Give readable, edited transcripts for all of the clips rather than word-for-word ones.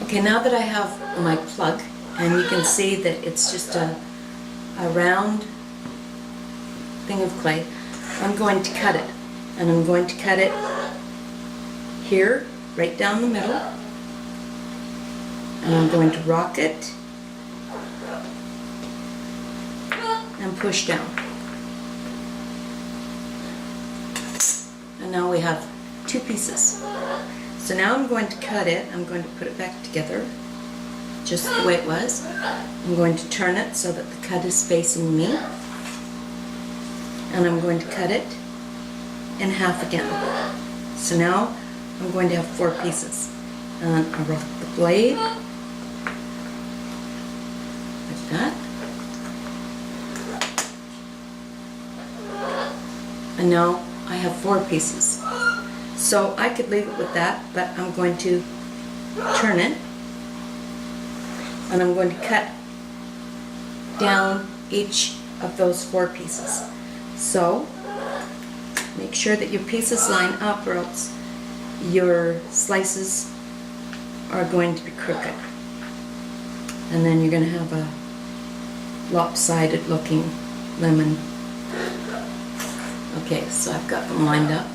Okay, now that I have my plug, and you can see that it's just a round thing of clay, I'm going to cut it. And I'm going to cut it here, right down the middle. And I'm going to rock it and push down. And now we have two pieces. So now I'm going to cut it. I'm going to put it back together just the way it was. I'm going to turn it so that the cut is facing me. And I'm going to cut it in half again. So now I'm going to have four pieces. And I rock the blade like that. And now I have four pieces. So I could leave it with that, but I'm going to turn it and I'm going to cut down each of those four pieces. So make sure that your pieces line up or else your slices are going to be crooked. And then you're going to have a lopsided looking lemon. Okay, so I've got them lined up.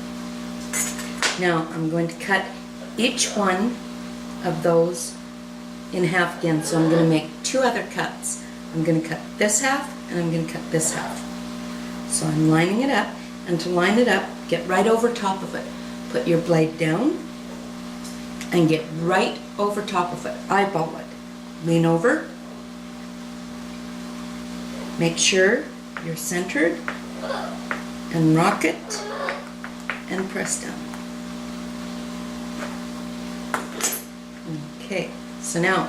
Now I'm going to cut each one of those in half again. So I'm going to make two other cuts. I'm going to cut this half and I'm going to cut this half. So I'm lining it up, and to line it up, get right over top of it. Put your blade down and get right over top of it. Eyeball it. Lean over. Make sure you're centered and rock it and press down. Okay, so now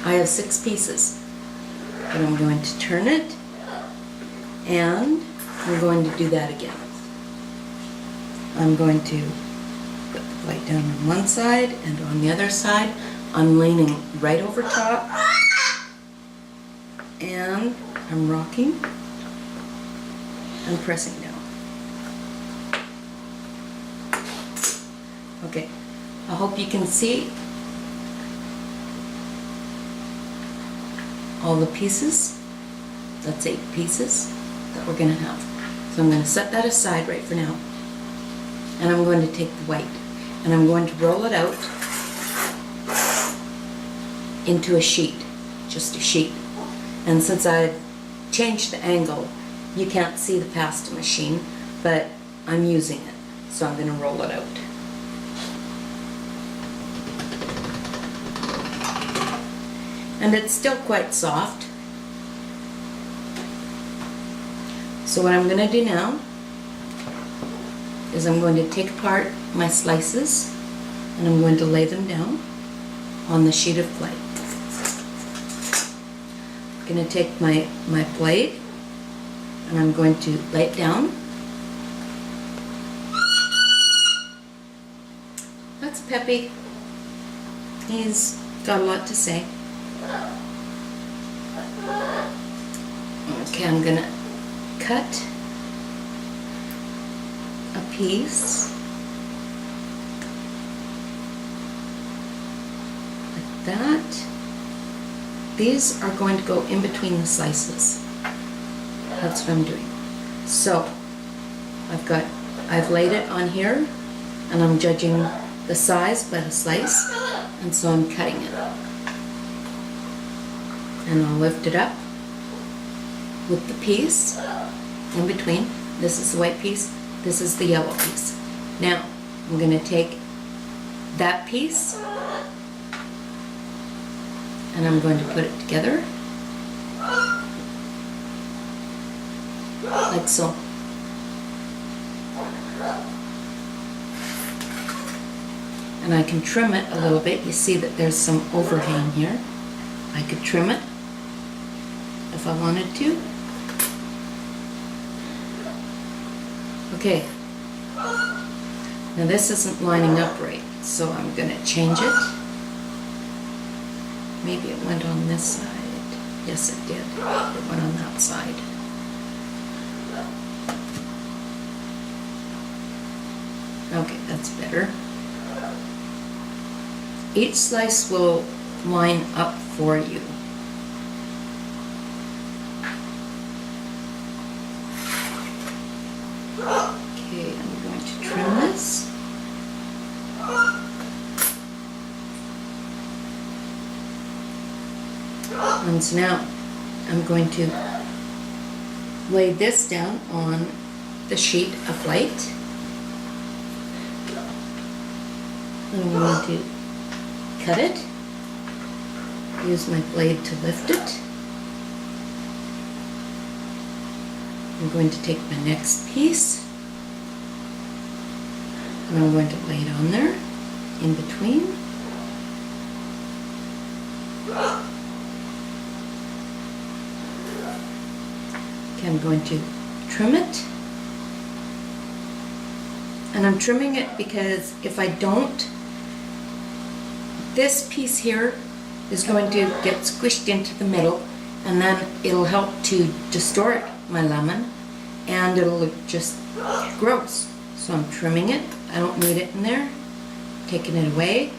I have 6 pieces, but I'm going to turn it and I'm going to do that again. I'm going to put the blade down on one side and on the other side. I'm leaning right over top and I'm rocking and pressing down. Okay, I hope you can see all the pieces. That's 8 pieces that we're going to have. So I'm going to set that aside right for now. And I'm going to take the white and I'm going to roll it out into a sheet, just a sheet. And since I've changed the angle, you can't see the pasta machine, but I'm using it. So I'm going to roll it out. And it's still quite soft. So what I'm going to do now is I'm going to take apart my slices and I'm going to lay them down on the sheet of clay. I'm going to take my blade and I'm going to lay it down. That's Peppy. He's got a lot to say. Okay, I'm going to cut a piece like that. These are going to go in between the slices. That's what I'm doing. So I've laid it on here and I'm judging the size by the slice, and so I'm cutting it. And I'll lift it up with the piece in between. This is the white piece, this is the yellow piece. Now I'm going to take that piece and I'm going to put it together like so. And I can trim it a little bit. You see that there's some overhang here. I could trim it if I wanted to. Okay, now this isn't lining up right, so I'm going to change it. Maybe it went on this side. Yes, it did. It went on that side. Okay, that's better. each slice will line up for you. Okay, I'm going to trim this. And so now I'm going to lay this down on the sheet of white. And I'm going to cut it. Use my blade to lift it. I'm going to take my next piece and I'm going to lay it on there in between. Okay, I'm going to trim it. And I'm trimming it because if I don't, this piece here is going to get squished into the middle, and then it'll help to distort my lemon and it'll look just gross. So I'm trimming it. I don't need it in there. Taking it away.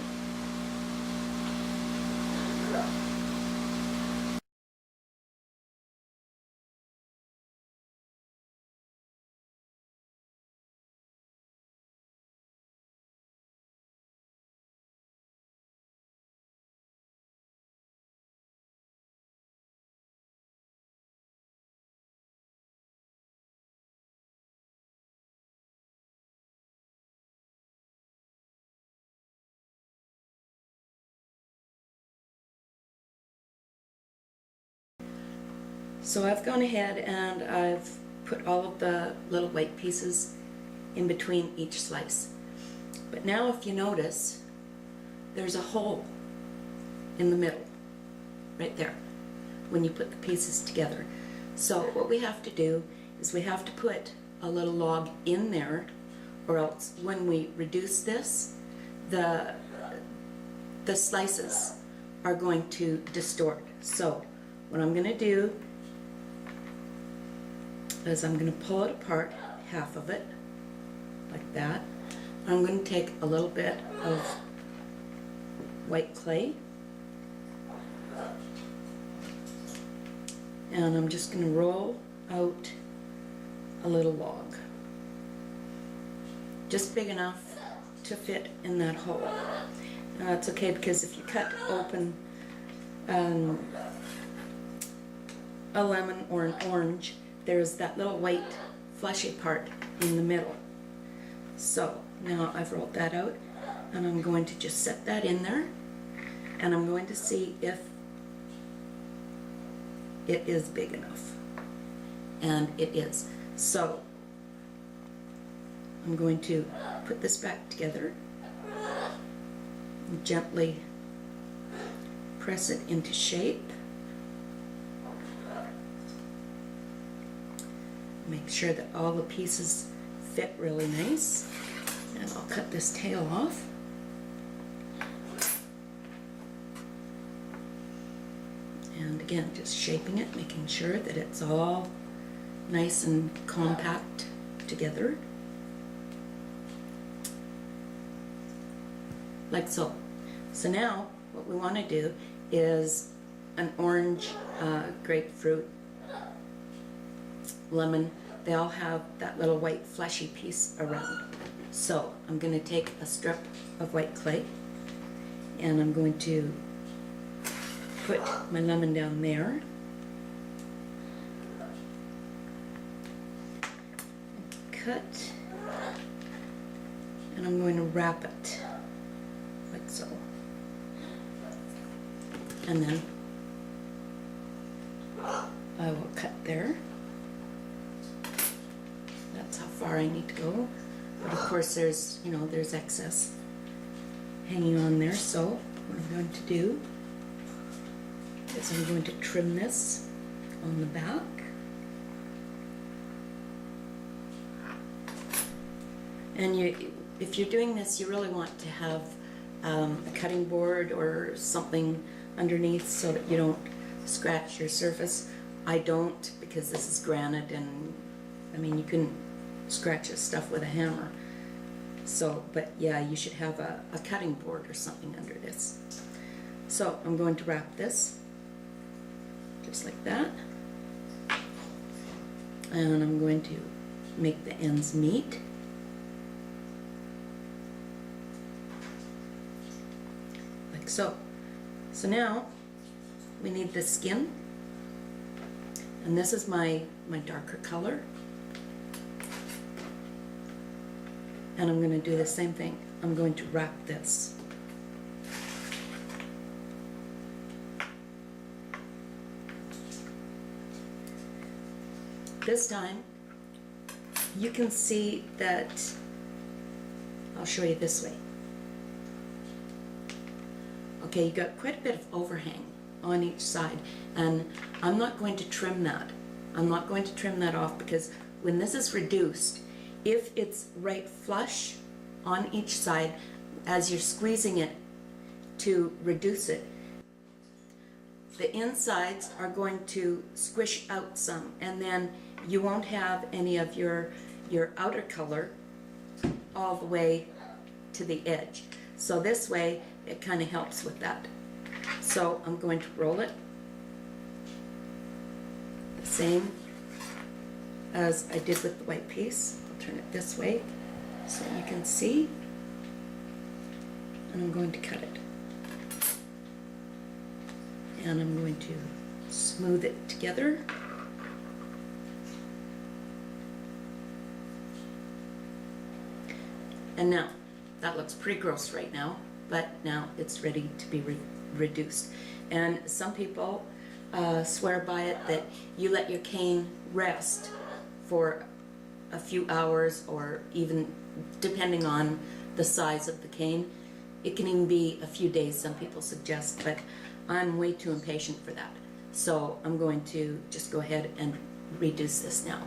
So I've gone ahead and I've put all of the little white pieces in between each slice. But now if you notice, there's a hole in the middle, right there, when you put the pieces together. So what we have to do is we have to put a little log in there, or else when we reduce this, the slices are going to distort. So what I'm going to do is I'm going to pull it apart, half of it, like that. I'm going to take a little bit of white clay, and I'm just going to roll out a little log, just big enough to fit in that hole. Now it's okay, because if you cut open a lemon or an orange, there's that little white fleshy part in the middle. So now I've rolled that out, and I'm going to just set that in there, and I'm going to see if it is big enough. And it is. So I'm going to put this back together and gently press it into shape. Make sure that all the pieces fit really nice. And I'll cut this tail off. And again, just shaping it, making sure that it's all nice and compact together. Like so. So now what we want to do is an orange, grapefruit, lemon. They all have that little white fleshy piece around. So I'm going to take a strip of white clay, and I'm going to put my lemon down there. Cut, and I'm going to wrap it like so. And then I will cut there. That's how far I need to go. But of course there's, there's excess hanging on there. So what I'm going to do is I'm going to trim this on the back. And if you're doing this, you really want to have a cutting board or something underneath so that you don't scratch your surface. I don't, because this is granite, and I mean, you can scratch this stuff with a hammer. So, but yeah, you should have a cutting board or something under this. So I'm going to wrap this just like that. And I'm going to make the ends meet. Like so. So now we need the skin. And this is my darker color. And I'm going to do the same thing. I'm going to wrap this. This time, you can see that, I'll show you this way. Okay, you got quite a bit of overhang on each side, and I'm not going to trim that. I'm not going to trim that off, because when this is reduced, if it's right flush on each side, as you're squeezing it to reduce it, the insides are going to squish out some, and then you won't have any of your outer color all the way to the edge. So this way, it kind of helps with that. So I'm going to roll it the same as I did with the white piece. I'll turn it this way so you can see. And I'm going to cut it. And I'm going to smooth it together. And now, that looks pretty gross right now, but now it's ready to be reduced. And some people swear by it that you let your cane rest for a few hours, or even depending on the size of the cane. It can even be a few days, some people suggest, but I'm way too impatient for that. So I'm going to just go ahead and reduce this now.